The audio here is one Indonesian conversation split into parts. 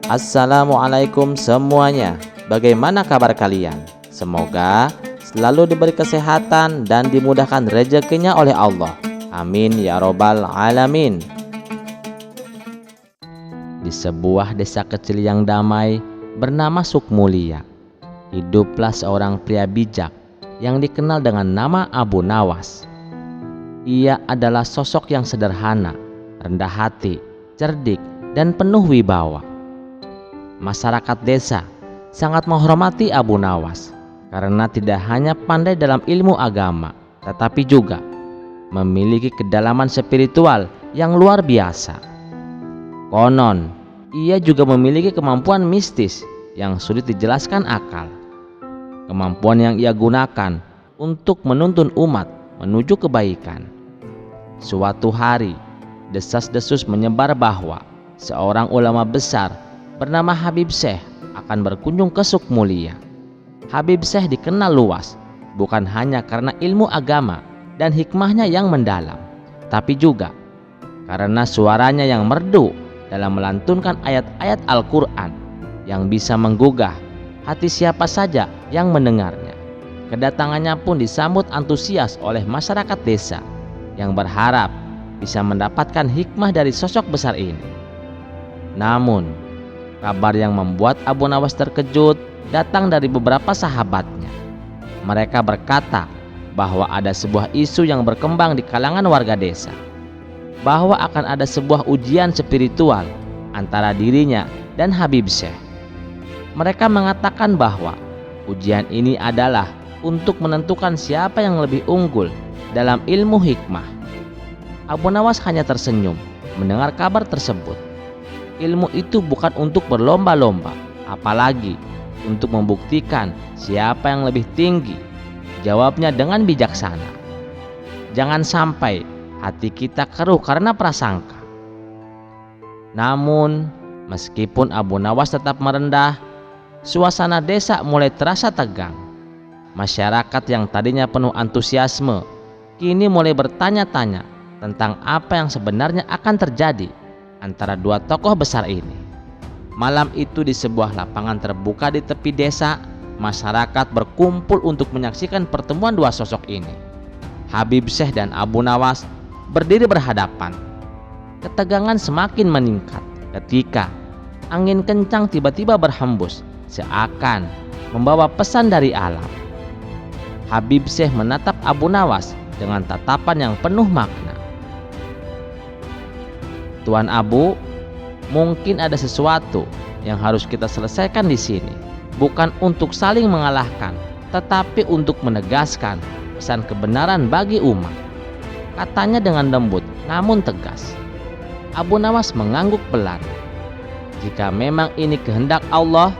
Assalamualaikum semuanya. Bagaimana kabar kalian? Semoga selalu diberi kesehatan dan dimudahkan rezekinya oleh Allah. Amin ya robbal alamin. Di sebuah desa kecil yang damai bernama Sukmulia, hiduplah seorang pria bijak yang dikenal dengan nama Abu Nawas. Ia adalah sosok yang sederhana, rendah hati, cerdik, dan penuh wibawa. Masyarakat desa sangat menghormati Abu Nawas karena tidak hanya pandai dalam ilmu agama, tetapi juga memiliki kedalaman spiritual yang luar biasa. Konon, ia juga memiliki kemampuan mistis yang sulit dijelaskan akal. Kemampuan yang ia gunakan untuk menuntun umat menuju kebaikan. Suatu hari, desas-desus menyebar bahwa seorang ulama besar bernama Habib Syekh akan berkunjung ke Sukmulia. Habib Syekh dikenal luas bukan hanya karena ilmu agama dan hikmahnya yang mendalam, tapi juga karena suaranya yang merdu dalam melantunkan ayat-ayat Al-Quran yang bisa menggugah hati siapa saja yang mendengarnya. Kedatangannya pun disambut antusias oleh masyarakat desa yang berharap bisa mendapatkan hikmah dari sosok besar ini. Namun, kabar yang membuat Abu Nawas terkejut datang dari beberapa sahabatnya. Mereka berkata bahwa ada sebuah isu yang berkembang di kalangan warga desa, bahwa akan ada sebuah ujian spiritual antara dirinya dan Habib Syekh. Mereka mengatakan bahwa ujian ini adalah untuk menentukan siapa yang lebih unggul dalam ilmu hikmah. Abu Nawas hanya tersenyum mendengar kabar tersebut. Ilmu itu bukan untuk berlomba-lomba, apalagi untuk membuktikan siapa yang lebih tinggi. Jawabnya dengan bijaksana. Jangan sampai hati kita keruh karena prasangka. Namun, meskipun Abu Nawas tetap merendah, suasana desa mulai terasa tegang. Masyarakat yang tadinya penuh antusiasme, kini mulai bertanya-tanya tentang apa yang sebenarnya akan terjadi antara dua tokoh besar ini. Malam itu di sebuah lapangan terbuka di tepi desa, masyarakat berkumpul untuk menyaksikan pertemuan dua sosok ini. Habib Syekh dan Abu Nawas berdiri berhadapan. Ketegangan semakin meningkat ketika angin kencang tiba-tiba berhembus seakan membawa pesan dari alam. Habib Syekh menatap Abu Nawas dengan tatapan yang penuh makna. Tuan Abu, mungkin ada sesuatu yang harus kita selesaikan di sini, bukan untuk saling mengalahkan, tetapi untuk menegaskan pesan kebenaran bagi umat. Katanya dengan lembut namun tegas. Abu Nawas mengangguk pelan. Jika memang ini kehendak Allah,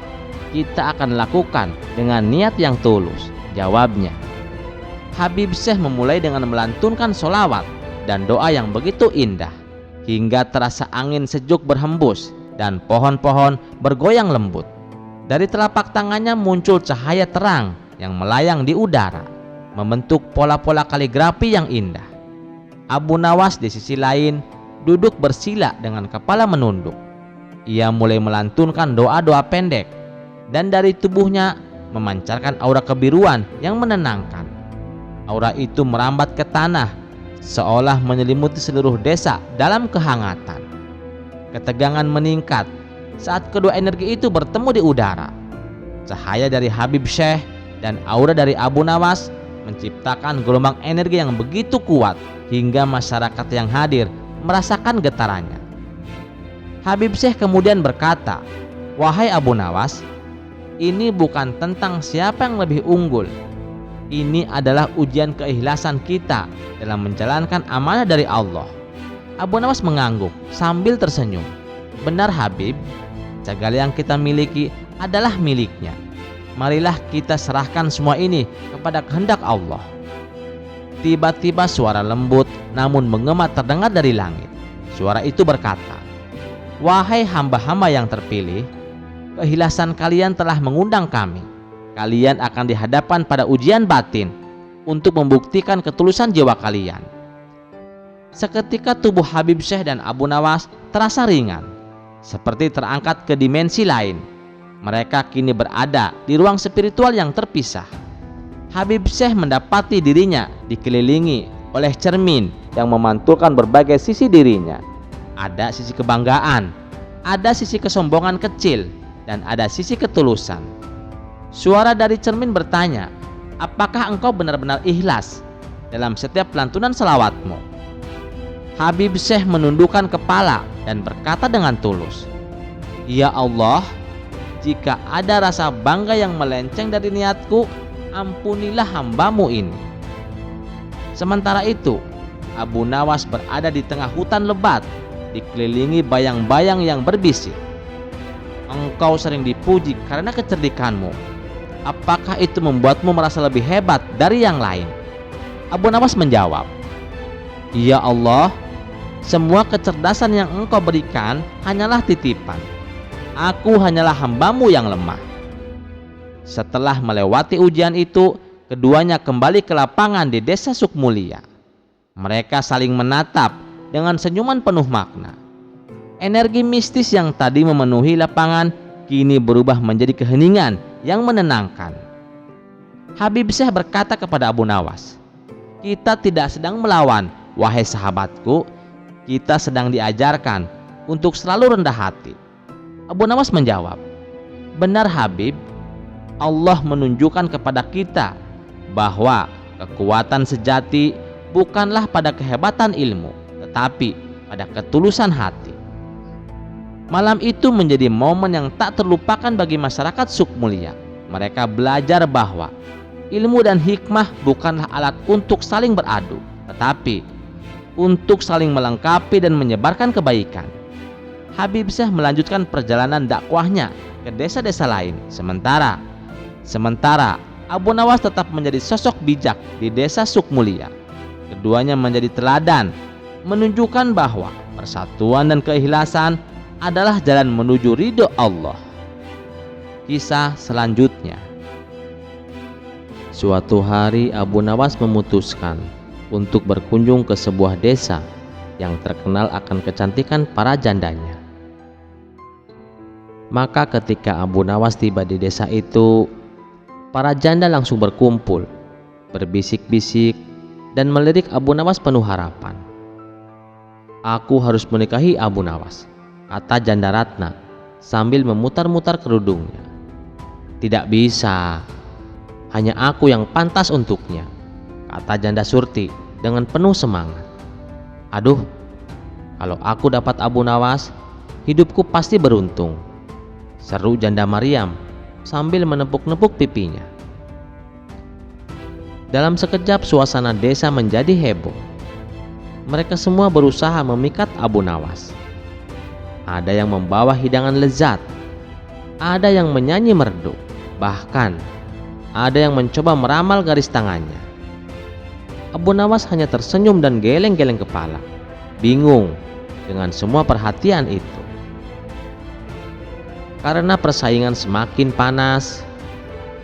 kita akan lakukan dengan niat yang tulus, jawabnya. Habib Syekh memulai dengan melantunkan sholawat dan doa yang begitu indah, hingga terasa angin sejuk berhembus dan pohon-pohon bergoyang lembut. Dari telapak tangannya muncul cahaya terang yang melayang di udara, membentuk pola-pola kaligrafi yang indah. Abu Nawas di sisi lain duduk bersila dengan kepala menunduk. Ia mulai melantunkan doa-doa pendek, dan dari tubuhnya memancarkan aura kebiruan yang menenangkan. Aura itu merambat ke tanah, seolah menyelimuti seluruh desa dalam kehangatan. Ketegangan meningkat saat kedua energi itu bertemu di udara. Cahaya dari Habib Syekh dan aura dari Abu Nawas menciptakan gelombang energi yang begitu kuat hingga masyarakat yang hadir merasakan getarannya. Habib Syekh kemudian berkata, "Wahai Abu Nawas, ini bukan tentang siapa yang lebih unggul. Ini adalah ujian keikhlasan kita dalam menjalankan amanah dari Allah." Abu Nawas mengangguk sambil tersenyum. "Benar Habib, segala yang kita miliki adalah miliknya. Marilah kita serahkan semua ini kepada kehendak Allah." Tiba-tiba suara lembut namun menggema terdengar dari langit. Suara itu berkata, "Wahai hamba-hamba yang terpilih, keikhlasan kalian telah mengundang kami. Kalian akan dihadapkan pada ujian batin untuk membuktikan ketulusan jiwa kalian." Seketika tubuh Habib Syekh dan Abu Nawas terasa ringan. seperti terangkat ke dimensi lain. Mereka kini berada di ruang spiritual yang terpisah. Habib Syekh mendapati dirinya dikelilingi oleh cermin yang memantulkan berbagai sisi dirinya. Ada sisi kebanggaan, ada sisi kesombongan kecil, dan ada sisi ketulusan. Suara dari cermin bertanya, apakah engkau benar-benar ikhlas dalam setiap pelantunan selawatmu? Habib Syekh menundukkan kepala dan berkata dengan tulus, ya Allah, jika ada rasa bangga yang melenceng dari niatku, ampunilah hambamu ini. Sementara itu, Abu Nawas berada di tengah hutan lebat, dikelilingi bayang-bayang yang berbisik. Engkau sering dipuji karena kecerdikanmu. Apakah itu membuatmu merasa lebih hebat dari yang lain? Abu Nawas menjawab, ya Allah, semua kecerdasan yang engkau berikan hanyalah titipan. Aku hanyalah hambamu yang lemah. Setelah melewati ujian itu, keduanya kembali ke lapangan di desa Sukmulia. Mereka saling menatap dengan senyuman penuh makna. Energi mistis yang tadi memenuhi lapangan kini berubah menjadi keheningan yang menenangkan. Habib Syekh berkata kepada Abu Nawas, kita tidak sedang melawan, wahai sahabatku. Kita sedang diajarkan untuk selalu rendah hati. Abu Nawas menjawab, benar Habib, Allah menunjukkan kepada kita bahwa kekuatan sejati bukanlah pada kehebatan ilmu, tetapi pada ketulusan hati. Malam itu menjadi momen yang tak terlupakan bagi masyarakat Sukmulia. Mereka belajar bahwa ilmu dan hikmah bukanlah alat untuk saling beradu, tetapi untuk saling melengkapi dan menyebarkan kebaikan. Habib Syekh melanjutkan perjalanan dakwahnya ke desa-desa lain. Sementara Abu Nawas tetap menjadi sosok bijak di desa Sukmulia. Keduanya menjadi teladan, menunjukkan bahwa persatuan dan keikhlasan adalah jalan menuju ridho Allah. Kisah selanjutnya. Suatu hari Abu Nawas memutuskan untuk berkunjung ke sebuah desa yang terkenal akan kecantikan para jandanya. Maka ketika Abu Nawas tiba di desa itu, para janda langsung berkumpul, berbisik-bisik dan melirik Abu Nawas penuh harapan. Aku harus menikahi Abu Nawas, kata janda Ratna sambil memutar-mutar kerudungnya. Tidak bisa, hanya aku yang pantas untuknya, kata janda Surti dengan penuh semangat. Aduh, kalau aku dapat Abu Nawas, hidupku pasti beruntung, seru janda Maryam sambil menepuk-nepuk pipinya. Dalam sekejap suasana desa menjadi heboh. Mereka semua berusaha memikat Abu Nawas. Ada yang membawa hidangan lezat, ada yang menyanyi merdu, bahkan ada yang mencoba meramal garis tangannya. Abu Nawas hanya tersenyum dan geleng-geleng kepala, bingung dengan semua perhatian itu. Karena persaingan semakin panas,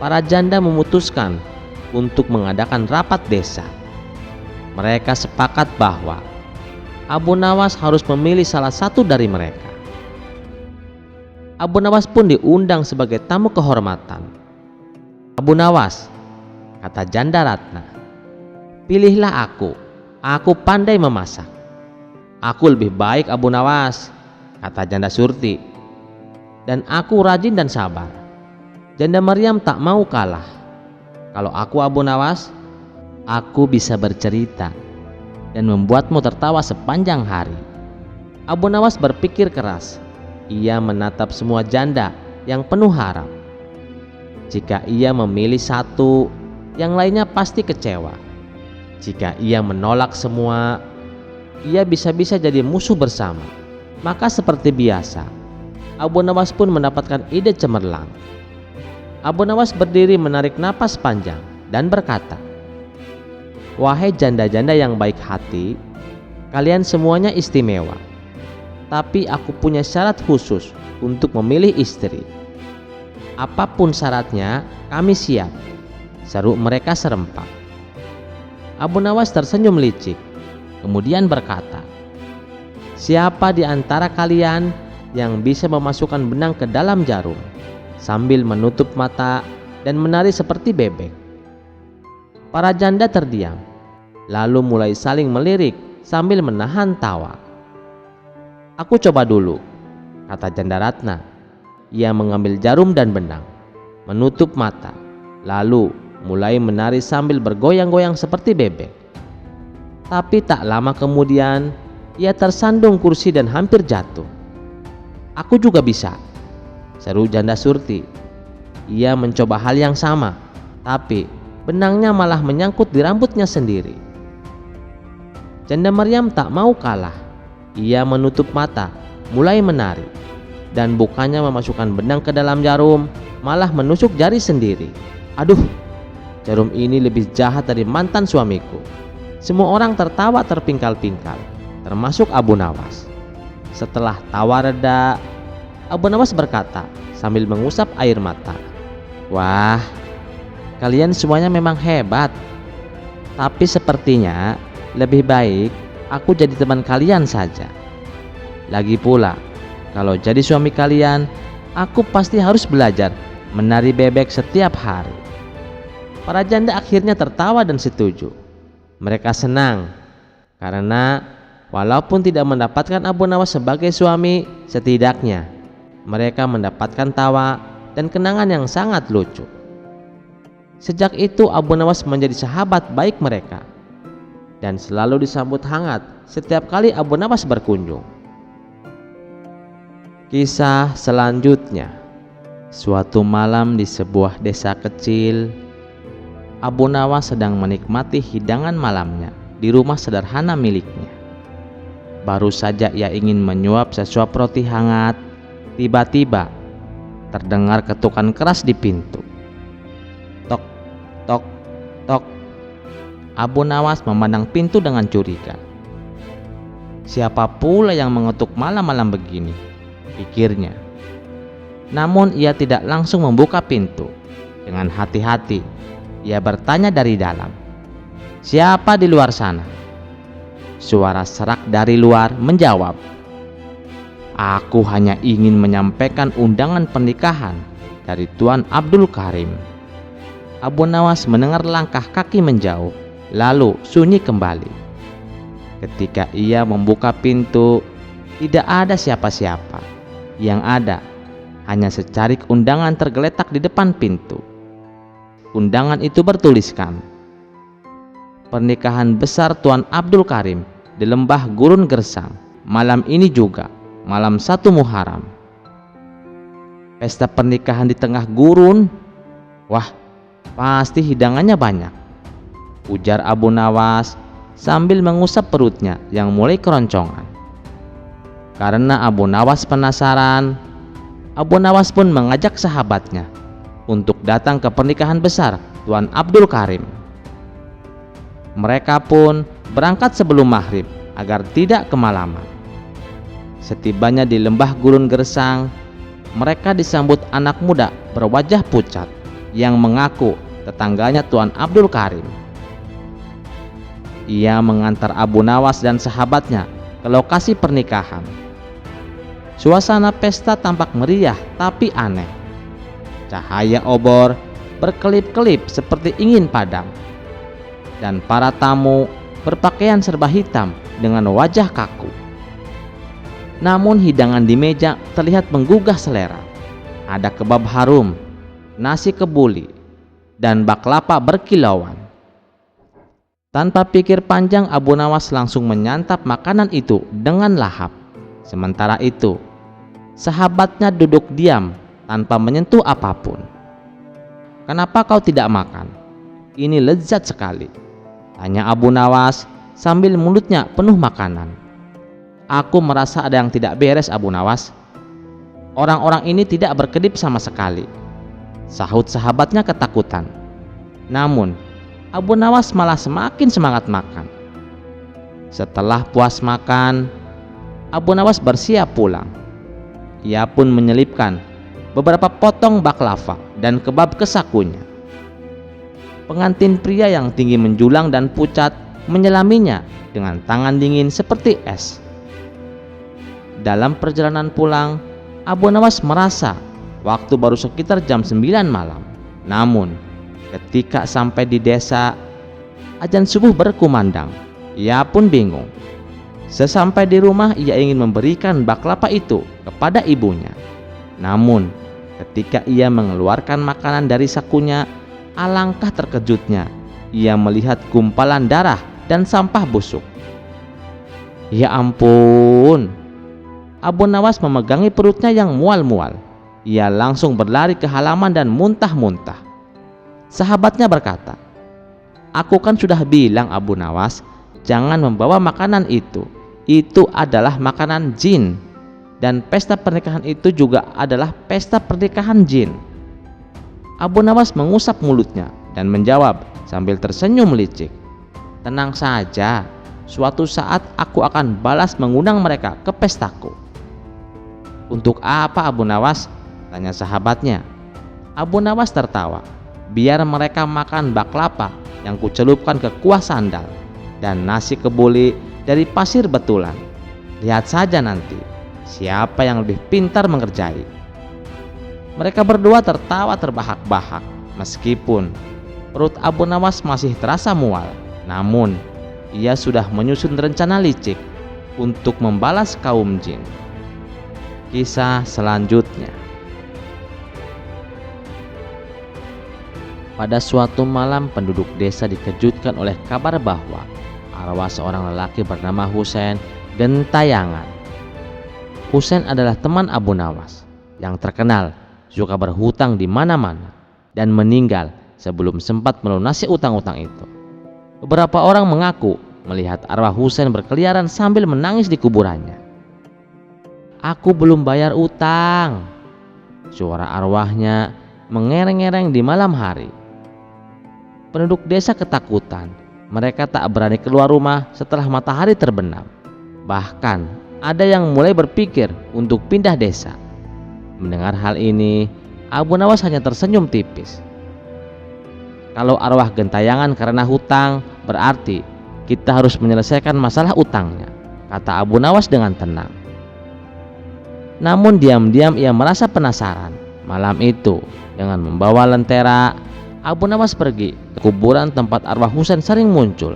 para janda memutuskan untuk mengadakan rapat desa. Mereka sepakat bahwa Abu Nawas harus memilih salah satu dari mereka. Abu Nawas pun diundang sebagai tamu kehormatan. Abu Nawas, kata janda Ratna, pilihlah aku pandai memasak. Aku lebih baik Abu Nawas, kata janda Surti. Dan aku rajin dan sabar. Janda Maryam tak mau kalah. Kalau aku Abu Nawas, aku bisa bercerita dan membuatmu tertawa sepanjang hari. Abu Nawas berpikir keras. Ia menatap semua janda yang penuh harap. Jika ia memilih satu, yang lainnya pasti kecewa. Jika ia menolak semua, ia bisa-bisa jadi musuh bersama. Maka seperti biasa, Abu Nawas pun mendapatkan ide cemerlang. Abu Nawas berdiri menarik napas panjang dan berkata, wahai janda-janda yang baik hati, kalian semuanya istimewa. Tapi aku punya syarat khusus untuk memilih istri. Apapun syaratnya, kami siap, seru mereka serempak. Abu Nawas tersenyum licik, kemudian berkata, siapa di antara kalian yang bisa memasukkan benang ke dalam jarum sambil menutup mata dan menari seperti bebek. Para janda terdiam, lalu mulai saling melirik sambil menahan tawa. "Aku coba dulu," kata Janda Ratna. Ia mengambil jarum dan benang, menutup mata, lalu mulai menari sambil bergoyang-goyang seperti bebek. Tapi tak lama kemudian, ia tersandung kursi dan hampir jatuh. "Aku juga bisa," seru Janda Surti. Ia mencoba hal yang sama, tapi benangnya malah menyangkut di rambutnya sendiri. Janda Maryam tak mau kalah. Ia menutup mata, mulai menari, dan bukannya memasukkan benang ke dalam jarum, malah menusuk jari sendiri. "Aduh, jarum ini lebih jahat dari mantan suamiku." Semua orang tertawa terpingkal-pingkal, termasuk Abu Nawas. Setelah tawa reda, Abu Nawas berkata sambil mengusap air mata, "Wah, kalian semuanya memang hebat. Tapi sepertinya lebih baik aku jadi teman kalian saja. Lagi pula, kalau jadi suami kalian, aku pasti harus belajar menari bebek setiap hari." Para janda akhirnya tertawa dan setuju. Mereka senang karena walaupun tidak mendapatkan Abu Nawas sebagai suami, setidaknya mereka mendapatkan tawa dan kenangan yang sangat lucu. Sejak itu Abu Nawas menjadi sahabat baik mereka dan selalu disambut hangat setiap kali Abu Nawas berkunjung. Kisah selanjutnya. Suatu malam di sebuah desa kecil, Abu Nawas sedang menikmati hidangan malamnya di rumah sederhana miliknya. Baru saja ia ingin menyuap sesuap roti hangat, tiba-tiba terdengar ketukan keras di pintu. Tok, tok, tok. Abu Nawas memandang pintu dengan curiga. "Siapa pula yang mengetuk malam-malam begini?" pikirnya. Namun ia tidak langsung membuka pintu. Dengan hati-hati ia bertanya dari dalam, "Siapa di luar sana?" Suara serak dari luar menjawab, "Aku hanya ingin menyampaikan undangan pernikahan dari Tuan Abdul Karim." Abu Nawas mendengar langkah kaki menjauh, lalu sunyi kembali. Ketika ia membuka pintu, tidak ada siapa-siapa. Yang ada hanya secarik undangan tergeletak di depan pintu. Undangan itu bertuliskan, "Pernikahan besar Tuan Abdul Karim di Lembah Gurun Gersang, malam ini juga, malam 1 Muharram." Pesta pernikahan di tengah gurun? Wah, pasti hidangannya banyak, ujar Abu Nawas sambil mengusap perutnya yang mulai keroncongan. Karena Abu Nawas penasaran, Abu Nawas pun mengajak sahabatnya untuk datang ke pernikahan besar Tuan Abdul Karim. Mereka pun berangkat sebelum maghrib agar tidak kemalaman. Setibanya di Lembah Gurun Gersang, mereka disambut anak muda berwajah pucat yang mengaku tetangganya Tuan Abdul Karim. Ia mengantar Abu Nawas dan sahabatnya ke lokasi pernikahan. Suasana pesta tampak meriah tapi aneh. Cahaya obor berkelip-kelip seperti ingin padam, dan para tamu berpakaian serba hitam dengan wajah kaku. Namun hidangan di meja terlihat menggugah selera. Ada kebab harum, nasi kebuli, dan baklava berkilauan. Tanpa pikir panjang, Abu Nawas langsung menyantap makanan itu dengan lahap. Sementara itu, sahabatnya duduk diam tanpa menyentuh apapun. "Kenapa kau tidak makan? Ini lezat sekali," tanya Abu Nawas sambil mulutnya penuh makanan. "Aku merasa ada yang tidak beres, Abu Nawas. Orang-orang ini tidak berkedip sama sekali," sahut sahabatnya ketakutan. Namun Abu Nawas malah semakin semangat makan. Setelah puas makan, Abu Nawas bersiap pulang. Ia pun menyelipkan beberapa potong baklava dan kebab ke sakunya. Pengantin pria yang tinggi menjulang dan pucat menyelaminya dengan tangan dingin seperti es. Dalam perjalanan pulang, Abu Nawas merasa waktu baru sekitar jam 9 malam. Namun, ketika sampai di desa, azan subuh berkumandang. Ia pun bingung. Sesampai di rumah, ia ingin memberikan baklava itu kepada ibunya. Namun, ketika ia mengeluarkan makanan dari sakunya, alangkah terkejutnya ia melihat gumpalan darah dan sampah busuk. Ya ampun! Abu Nawas memegangi perutnya yang mual-mual. Ia langsung berlari ke halaman dan muntah-muntah. Sahabatnya berkata, "Aku kan sudah bilang Abu Nawas, jangan membawa makanan itu. Itu adalah makanan jin. Dan pesta pernikahan itu juga adalah pesta pernikahan jin." Abu Nawas mengusap mulutnya dan menjawab sambil tersenyum licik, "Tenang saja, suatu saat aku akan balas mengundang mereka ke pestaku." "Untuk apa Abu Nawas?" tanya sahabatnya. Abu Nawas tertawa. "Biar mereka makan baklava yang kucelupkan ke kuah sandal dan nasi kebuli dari pasir betulan. Lihat saja nanti siapa yang lebih pintar mengerjai." Mereka berdua tertawa terbahak-bahak meskipun perut Abu Nawas masih terasa mual. Namun ia sudah menyusun rencana licik untuk membalas kaum jin. Kisah selanjutnya. Pada suatu malam, penduduk desa dikejutkan oleh kabar bahwa arwah seorang lelaki bernama Husein gentayangan. Husein adalah teman Abu Nawas yang terkenal suka berhutang di mana-mana dan meninggal sebelum sempat melunasi utang-utang itu. Beberapa orang mengaku melihat arwah Husein berkeliaran sambil menangis di kuburannya. "Aku belum bayar utang," suara arwahnya mengereng-ereng di malam hari. Penduduk desa ketakutan. Mereka tak berani keluar rumah setelah matahari terbenam. Bahkan ada yang mulai berpikir untuk pindah desa. Mendengar hal ini, Abu Nawas hanya tersenyum tipis. "Kalau arwah gentayangan karena hutang, berarti kita harus menyelesaikan masalah utangnya," kata Abu Nawas dengan tenang. Namun diam-diam ia merasa penasaran. Malam itu, dengan membawa lentera, Abu Nawas pergi ke kuburan tempat arwah Husein sering muncul.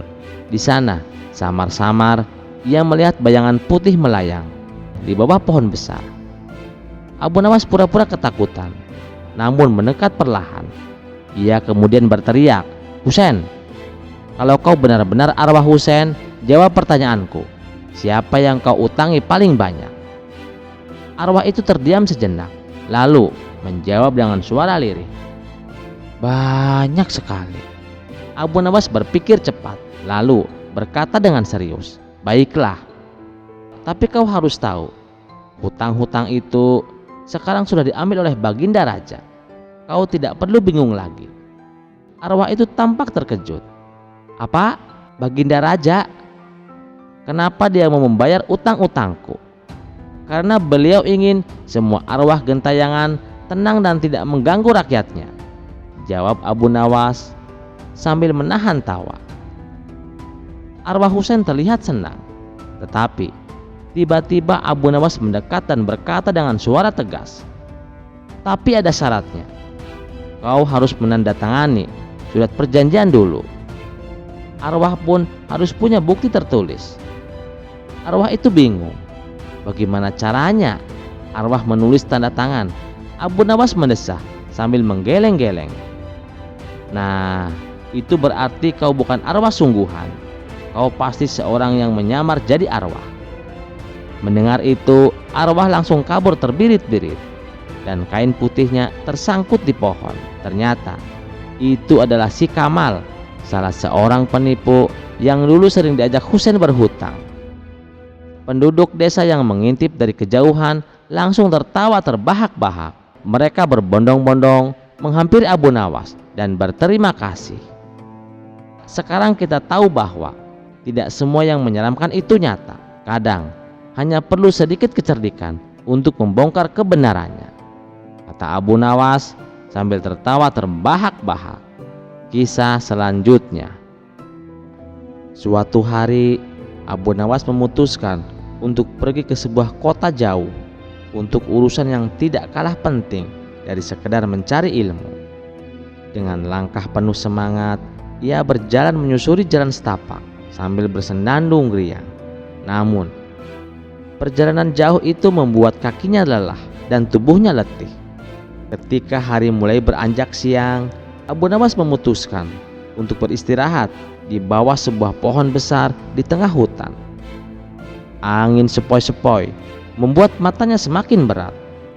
Di sana, samar-samar ia melihat bayangan putih melayang di bawah pohon besar. Abu Nawas pura-pura ketakutan, namun mendekat perlahan. Ia kemudian berteriak, "Husein, kalau kau benar-benar arwah Husein, jawab pertanyaanku. Siapa yang kau utangi paling banyak?" Arwah itu terdiam sejenak, lalu menjawab dengan suara lirih, "Banyak sekali." Abu Nawas berpikir cepat, lalu berkata dengan serius, "Baiklah, tapi kau harus tahu, hutang-hutang itu sekarang sudah diambil oleh Baginda Raja. Kau tidak perlu bingung lagi." Arwah itu tampak terkejut. "Apa? Baginda Raja? Kenapa dia mau membayar utang-utangku?" "Karena beliau ingin semua arwah gentayangan tenang dan tidak mengganggu rakyatnya," jawab Abu Nawas sambil menahan tawa. Arwah Husein terlihat senang, tetapi tiba-tiba Abu Nawas mendekat dan berkata dengan suara tegas, "Tapi ada syaratnya. Kau harus menandatangani surat perjanjian dulu. Arwah pun harus punya bukti tertulis." Arwah itu bingung. Bagaimana caranya arwah menulis tanda tangan? Abu Nawas mendesah sambil menggeleng-geleng. "Nah, itu berarti kau bukan arwah sungguhan. Kau pasti seorang yang menyamar jadi arwah." Mendengar itu, arwah langsung kabur terbirit-birit dan kain putihnya tersangkut di pohon. Ternyata itu adalah si Kamal, salah seorang penipu yang dulu sering diajak Husein berhutang. Penduduk desa yang mengintip dari kejauhan langsung tertawa terbahak-bahak. Mereka berbondong-bondong menghampiri Abu Nawas dan berterima kasih. Sekarang kita tahu bahwa tidak semua yang menyeramkan itu nyata. Kadang hanya perlu sedikit kecerdikan untuk membongkar kebenarannya, kata Abu Nawas sambil tertawa terbahak-bahak. Kisah selanjutnya. Suatu hari Abu Nawas memutuskan untuk pergi ke sebuah kota jauh untuk urusan yang tidak kalah penting dari sekedar mencari ilmu. Dengan langkah penuh semangat, ia berjalan menyusuri jalan setapak sambil bersendandung riang. Namun, perjalanan jauh itu membuat kakinya lelah dan tubuhnya letih. Ketika hari mulai beranjak siang, Abu Nawas memutuskan untuk beristirahat di bawah sebuah pohon besar di tengah hutan. Angin sepoi-sepoi membuat matanya semakin berat,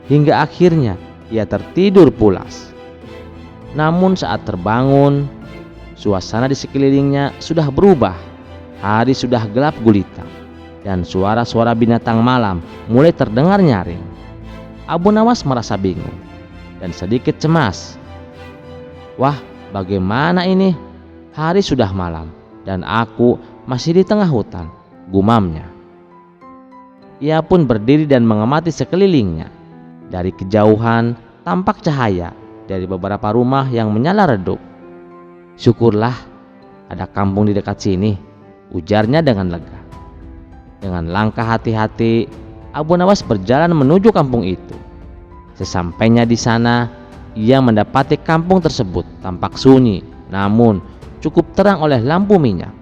hingga akhirnya ia tertidur pulas. Namun saat terbangun, suasana di sekelilingnya sudah berubah. Hari sudah gelap gulita, dan suara-suara binatang malam mulai terdengar nyaring. Abu Nawas merasa bingung dan sedikit cemas. Wah, bagaimana ini? Hari sudah malam dan aku masih di tengah hutan, gumamnya. Ia pun berdiri dan mengamati sekelilingnya. Dari kejauhan tampak cahaya dari beberapa rumah yang menyala redup. Syukurlah ada kampung di dekat sini, ujarnya dengan lega. Dengan langkah hati-hati, Abu Nawas berjalan menuju kampung itu. Sesampainya di sana, ia mendapati kampung tersebut tampak sunyi, namun cukup terang oleh lampu minyak.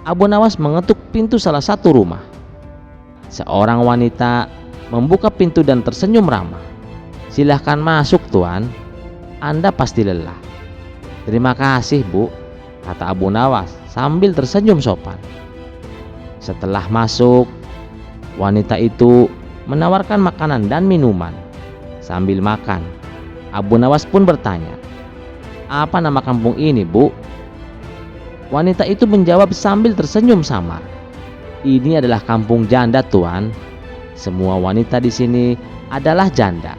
Abu Nawas mengetuk pintu salah satu rumah. Seorang wanita membuka pintu dan tersenyum ramah. "Silahkan masuk, Tuan. Anda pasti lelah." "Terima kasih, Bu," kata Abu Nawas sambil tersenyum sopan. Setelah masuk, wanita itu menawarkan makanan dan minuman. Sambil makan, Abu Nawas pun bertanya, "Apa nama kampung ini, Bu?" Wanita itu menjawab sambil tersenyum samar, "Ini adalah kampung janda, Tuan. Semua wanita di sini adalah janda."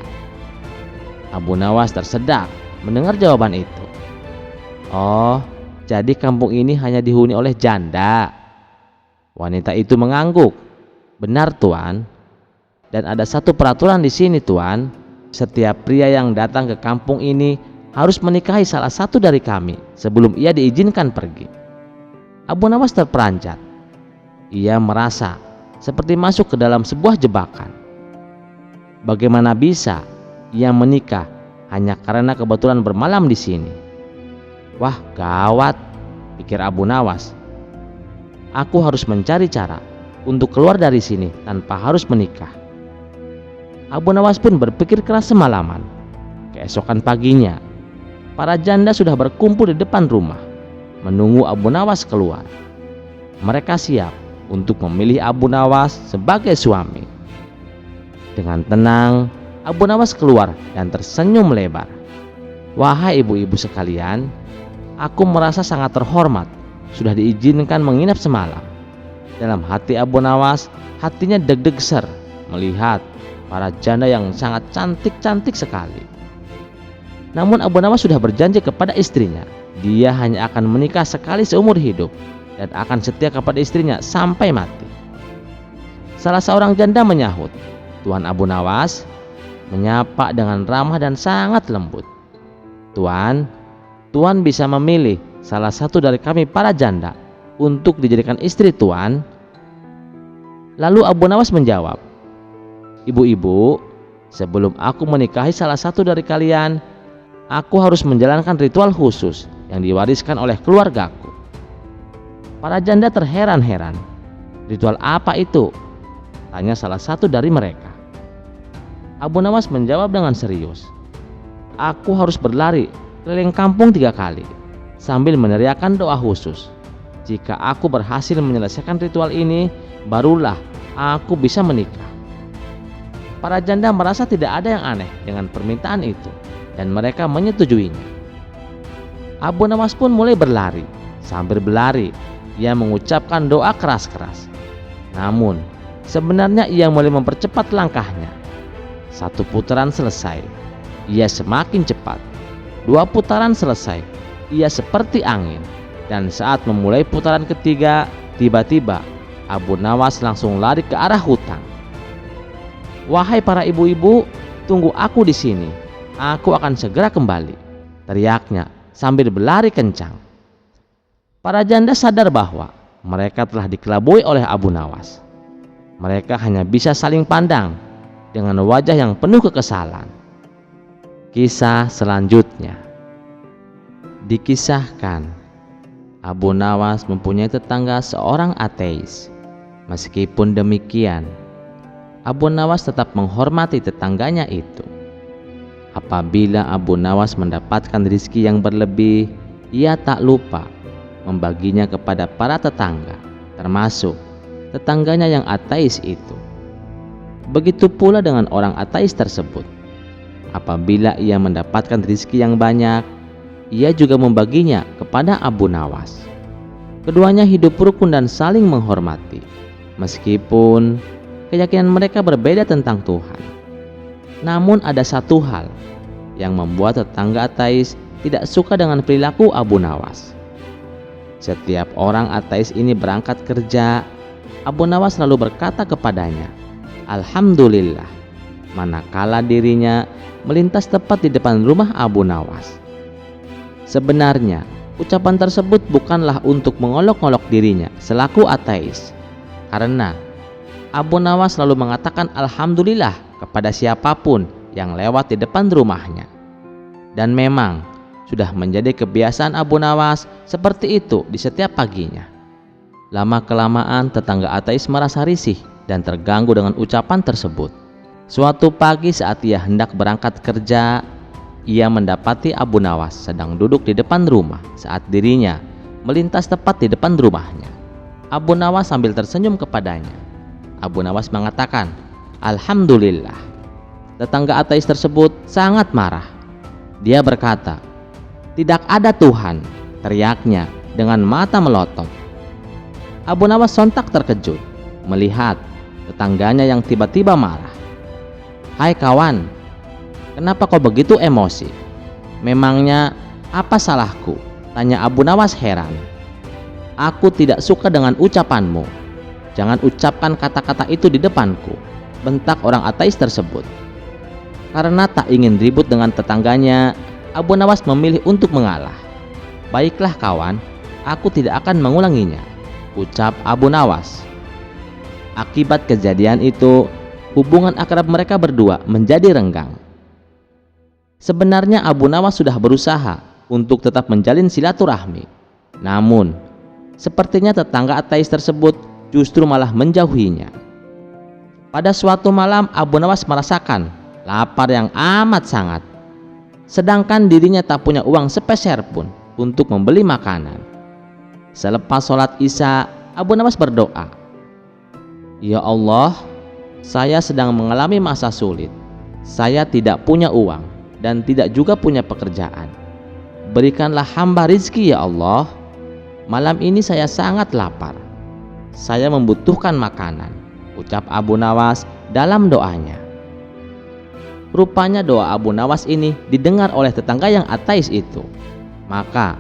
Abu Nawas tersedak mendengar jawaban itu. "Oh, jadi kampung ini hanya dihuni oleh janda?" Wanita itu mengangguk. "Benar, Tuan. Dan ada satu peraturan di sini, Tuan. Setiap pria yang datang ke kampung ini harus menikahi salah satu dari kami sebelum ia diizinkan pergi." Abu Nawas terperanjat. Ia merasa seperti masuk ke dalam sebuah jebakan. Bagaimana bisa ia menikah hanya karena kebetulan bermalam di sini? Wah, gawat, pikir Abu Nawas. Aku harus mencari cara untuk keluar dari sini tanpa harus menikah. Abu Nawas pun berpikir keras semalaman. Keesokan paginya, para janda sudah berkumpul di depan rumah, menunggu Abu Nawas keluar. Mereka siap untuk memilih Abu Nawas sebagai suami. Dengan tenang, Abu Nawas keluar dan tersenyum lebar. "Wahai ibu-ibu sekalian, aku merasa sangat terhormat sudah diizinkan menginap semalam." Dalam hati Abu Nawas, hatinya deg-deg ser melihat para janda yang sangat cantik-cantik sekali. Namun Abu Nawas sudah berjanji kepada istrinya, dia hanya akan menikah sekali seumur hidup dan akan setia kepada istrinya sampai mati. Salah seorang janda menyahut, "Tuan Abu Nawas," menyapa dengan ramah dan sangat lembut. "Tuan, Tuan bisa memilih salah satu dari kami para janda untuk dijadikan istri Tuan." Lalu Abu Nawas menjawab, "Ibu-ibu, sebelum aku menikahi salah satu dari kalian, aku harus menjalankan ritual khusus yang diwariskan oleh keluargaku." Para janda terheran-heran. "Ritual apa itu?" tanya salah satu dari mereka. Abu Nawas menjawab dengan serius, "Aku harus berlari keliling kampung 3 kali sambil meneriakkan doa khusus. Jika aku berhasil menyelesaikan ritual ini, barulah aku bisa menikah." Para janda merasa tidak ada yang aneh dengan permintaan itu dan mereka menyetujuinya. Abu Nawas pun mulai berlari. Sambil berlari, ia mengucapkan doa keras-keras. Namun, sebenarnya ia mulai mempercepat langkahnya. 1 putaran selesai, ia semakin cepat. 2 putaran selesai, ia seperti angin. Dan saat memulai putaran ketiga, tiba-tiba Abu Nawas langsung lari ke arah hutan. "Wahai para ibu-ibu, tunggu aku di sini. Aku akan segera kembali," teriaknya sambil berlari kencang. Para janda sadar bahwa mereka telah dikelabui oleh Abu Nawas. Mereka hanya bisa saling pandang dengan wajah yang penuh kekesalan. Kisah selanjutnya dikisahkan, Abu Nawas mempunyai tetangga seorang ateis. Meskipun demikian, Abu Nawas tetap menghormati tetangganya itu. Apabila Abu Nawas mendapatkan rizki yang berlebih, ia tak lupa membaginya kepada para tetangga, termasuk tetangganya yang ateis itu. Begitu pula dengan orang ateis tersebut. Apabila ia mendapatkan rizki yang banyak, ia juga membaginya kepada Abu Nawas. Keduanya hidup rukun dan saling menghormati, meskipun keyakinan mereka berbeda tentang Tuhan. Namun ada satu hal yang membuat tetangga ateis tidak suka dengan perilaku Abu Nawas. Setiap orang ateis ini berangkat kerja, Abu Nawas selalu berkata kepadanya, "Alhamdulillah," manakala dirinya melintas tepat di depan rumah Abu Nawas. Sebenarnya, ucapan tersebut bukanlah untuk mengolok-olok dirinya selaku ateis, karena Abu Nawas selalu mengatakan Alhamdulillah kepada siapapun yang lewat di depan rumahnya. Dan memang sudah menjadi kebiasaan Abu Nawas seperti itu di setiap paginya. Lama-kelamaan tetangga ateis merasa risih dan terganggu dengan ucapan tersebut. Suatu pagi saat ia hendak berangkat kerja, ia mendapati Abu Nawas sedang duduk di depan rumah saat dirinya melintas tepat di depan rumahnya. Abu Nawas sambil tersenyum kepadanya. Abu Nawas mengatakan, "Alhamdulillah." Tetangga ateis tersebut sangat marah. Dia berkata, "Tidak ada Tuhan," teriaknya dengan mata melotot. Abu Nawas sontak terkejut melihat tetangganya yang tiba-tiba marah. "Hai kawan, kenapa kau begitu emosi? Memangnya apa salahku?" tanya Abu Nawas heran. "Aku tidak suka dengan ucapanmu. Jangan ucapkan kata-kata itu di depanku," bentak orang ateis tersebut. Karena tak ingin ribut dengan tetangganya, Abu Nawas memilih untuk mengalah. "Baiklah kawan, aku tidak akan mengulanginya," ucap Abu Nawas. Akibat kejadian itu, hubungan akrab mereka berdua menjadi renggang. Sebenarnya Abu Nawas sudah berusaha untuk tetap menjalin silaturahmi. Namun, sepertinya tetangga ateis tersebut justru malah menjauhinya. Pada suatu malam, Abu Nawas merasakan lapar yang amat sangat. Sedangkan dirinya tak punya uang sepeser pun untuk membeli makanan. Selepas sholat Isya, Abu Nawas berdoa, "Ya Allah, saya sedang mengalami masa sulit. Saya tidak punya uang dan tidak juga punya pekerjaan. Berikanlah hamba rizki ya Allah. Malam ini saya sangat lapar. Saya membutuhkan makanan," ucap Abu Nawas dalam doanya. Rupanya doa Abu Nawas ini didengar oleh tetangga yang ateis itu. Maka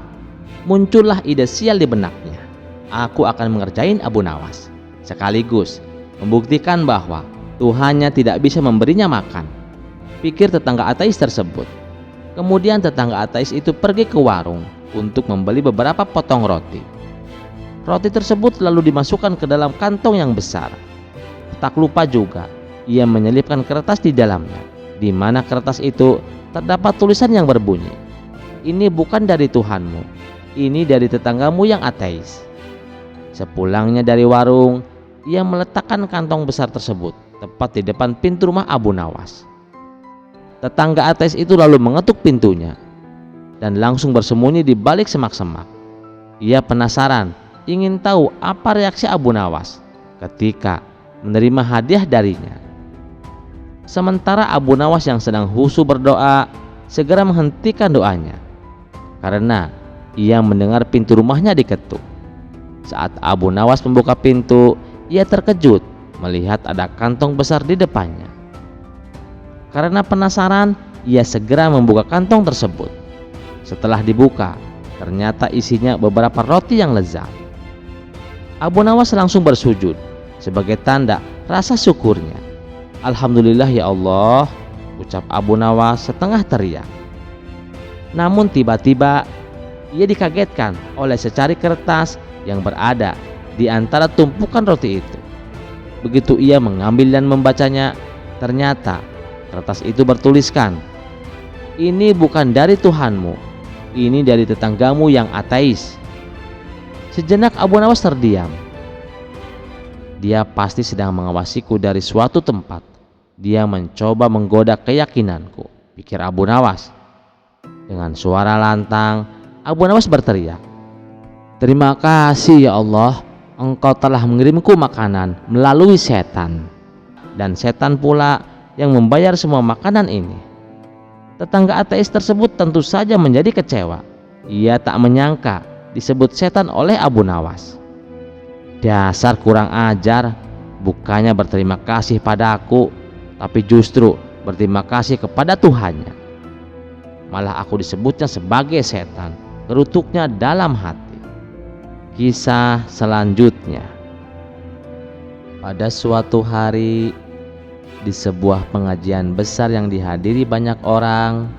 muncullah ide sial di benaknya. Aku akan mengerjain Abu Nawas, sekaligus membuktikan bahwa Tuhannya tidak bisa memberinya makan, pikir tetangga ateis tersebut. Kemudian tetangga ateis itu pergi ke warung untuk membeli beberapa potong roti. Roti tersebut lalu dimasukkan ke dalam kantong yang besar. Tak lupa juga ia menyelipkan kertas di dalamnya, di mana kertas itu terdapat tulisan yang berbunyi, "Ini bukan dari Tuhanmu, ini dari tetanggamu yang ateis." Sepulangnya dari warung, ia meletakkan kantong besar tersebut tepat di depan pintu rumah Abu Nawas. Tetangga ateis itu lalu mengetuk pintunya dan langsung bersembunyi di balik semak-semak. Ia penasaran, ingin tahu apa reaksi Abu Nawas ketika menerima hadiah darinya. Sementara Abu Nawas yang sedang khusyuk berdoa segera menghentikan doanya karena ia mendengar pintu rumahnya diketuk. Saat Abu Nawas membuka pintu, ia terkejut melihat ada kantong besar di depannya. Karena penasaran, ia segera membuka kantong tersebut. Setelah dibuka, ternyata isinya beberapa roti yang lezat. Abu Nawas langsung bersujud sebagai tanda rasa syukurnya. "Alhamdulillah ya Allah," ucap Abu Nawas setengah teriak. Namun tiba-tiba ia dikagetkan oleh secari kertas yang berada di antara tumpukan roti itu. Begitu ia mengambil dan membacanya, ternyata kertas itu bertuliskan, "Ini bukan dari Tuhanmu, ini dari tetanggamu yang ateis." Sejenak Abu Nawas terdiam. Dia pasti sedang mengawasiku dari suatu tempat. Dia mencoba menggoda keyakinanku, pikir Abu Nawas. Dengan suara lantang, Abu Nawas berteriak, "Terima kasih ya Allah, Engkau telah mengirimku makanan melalui setan. Dan setan pula yang membayar semua makanan ini." Tetangga ateis tersebut tentu saja menjadi kecewa. Ia tak menyangka disebut setan oleh Abu Nawas. "Dasar kurang ajar, bukannya berterima kasih padaku, tapi justru berterima kasih kepada Tuhannya. Malah aku disebutnya sebagai setan," gerutuknya dalam hati. Kisah selanjutnya. Pada suatu hari, di sebuah pengajian besar yang dihadiri banyak orang,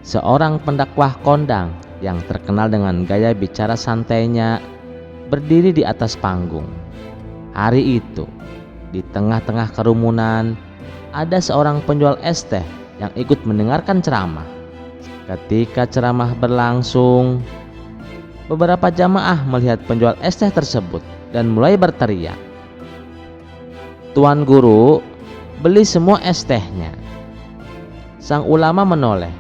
seorang pendakwah kondang yang terkenal dengan gaya bicara santainya berdiri di atas panggung. Hari itu, di tengah-tengah kerumunan, ada seorang penjual es teh yang ikut mendengarkan ceramah. Ketika ceramah berlangsung, beberapa jamaah melihat penjual es teh tersebut dan mulai berteriak, "Tuan Guru, beli semua es tehnya." Sang ulama menoleh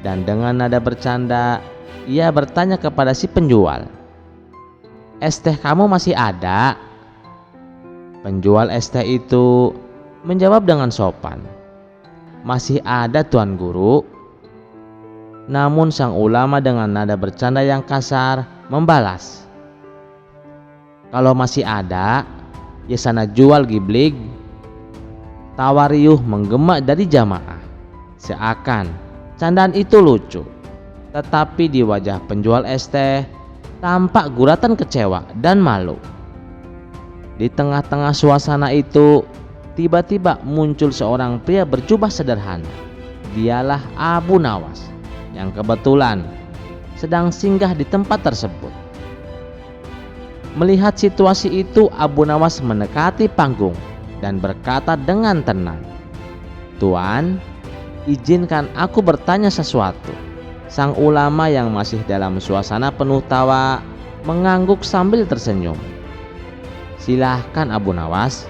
dan dengan nada bercanda ia bertanya kepada si penjual, "Es teh kamu masih ada?" Penjual es teh itu menjawab dengan sopan, "Masih ada Tuan Guru." Namun sang ulama dengan nada bercanda yang kasar membalas, "Kalau masih ada, ya sana jual giblig." Tawa riuh menggema dari jamaah, seakan candaan itu lucu. Tetapi di wajah penjual es teh tampak guratan kecewa dan malu. Di tengah-tengah suasana itu, tiba-tiba muncul seorang pria berjubah sederhana. Dialah Abu Nawas yang kebetulan sedang singgah di tempat tersebut. Melihat situasi itu, Abu Nawas mendekati panggung dan berkata dengan tenang, "Tuan, izinkan aku bertanya sesuatu." Sang ulama yang masih dalam suasana penuh tawa mengangguk sambil tersenyum. "Silahkan Abu Nawas."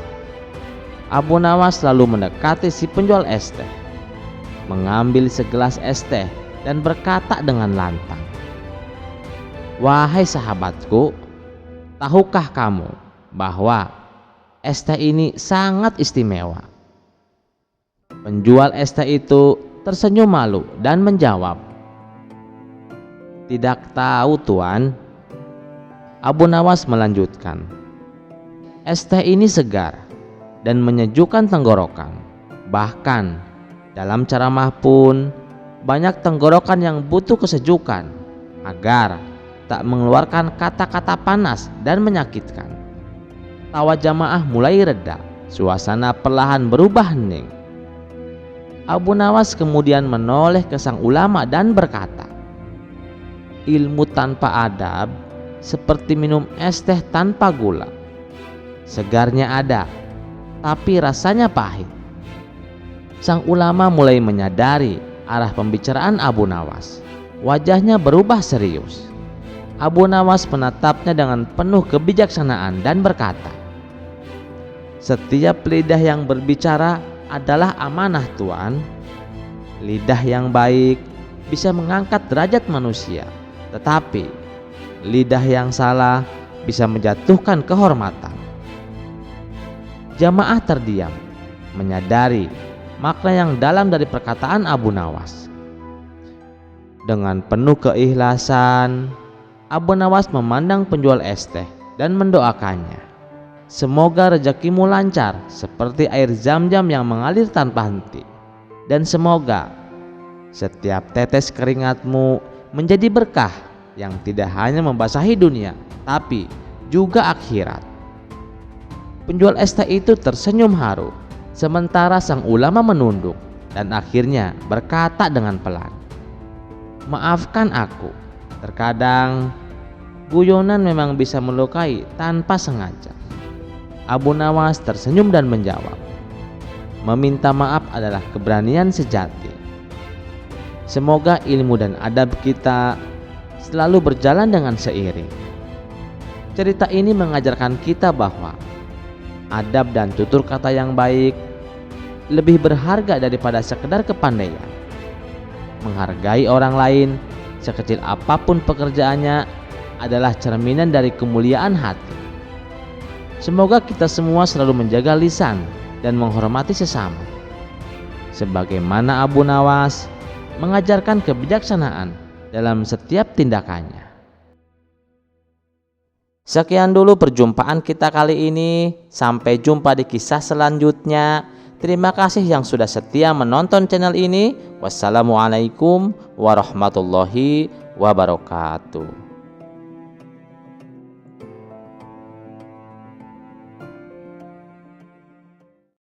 Abu Nawas lalu mendekati si penjual es teh, mengambil segelas es teh dan berkata dengan lantang, "Wahai sahabatku, tahukah kamu bahwa es teh ini sangat istimewa?" Penjual es teh itu tersenyum malu dan menjawab, "Tidak tahu Tuan." Abu Nawas melanjutkan, "Es teh ini segar dan menyejukkan tenggorokan. Bahkan dalam ceramah pun banyak tenggorokan yang butuh kesejukan agar tak mengeluarkan kata-kata panas dan menyakitkan." Tawa jamaah mulai reda, suasana perlahan berubah hening. Abu Nawas kemudian menoleh ke sang ulama dan berkata, "Ilmu tanpa adab seperti minum es teh tanpa gula. Segarnya ada, tapi rasanya pahit." Sang ulama mulai menyadari arah pembicaraan Abu Nawas. Wajahnya berubah serius. Abu Nawas menatapnya dengan penuh kebijaksanaan dan berkata, "Setiap lidah yang berbicara adalah amanah Tuan. Lidah yang baik bisa mengangkat derajat manusia, tetapi lidah yang salah bisa menjatuhkan kehormatan." Jamaah terdiam, menyadari makna yang dalam dari perkataan Abu Nawas. Dengan penuh keikhlasan, Abu Nawas memandang penjual es teh dan mendoakannya, "Semoga rezekimu lancar seperti air zam-zam yang mengalir tanpa henti, dan semoga setiap tetes keringatmu menjadi berkah yang tidak hanya membasahi dunia, tapi juga akhirat." Penjual es teh itu tersenyum haru, sementara sang ulama menunduk dan akhirnya berkata dengan pelan, "Maafkan aku, terkadang guyonan memang bisa melukai tanpa sengaja." Abu Nawas tersenyum dan menjawab, "Meminta maaf adalah keberanian sejati. Semoga ilmu dan adab kita selalu berjalan dengan seiring." Cerita ini mengajarkan kita bahwa adab dan tutur kata yang baik lebih berharga daripada sekedar kepandaian. Menghargai orang lain, sekecil apapun pekerjaannya, adalah cerminan dari kemuliaan hati. Semoga kita semua selalu menjaga lisan dan menghormati sesama, sebagaimana Abu Nawas mengajarkan kebijaksanaan dalam setiap tindakannya. Sekian dulu perjumpaan kita kali ini. Sampai jumpa di kisah selanjutnya. Terima kasih yang sudah setia menonton channel ini. Wassalamualaikum warahmatullahi wabarakatuh.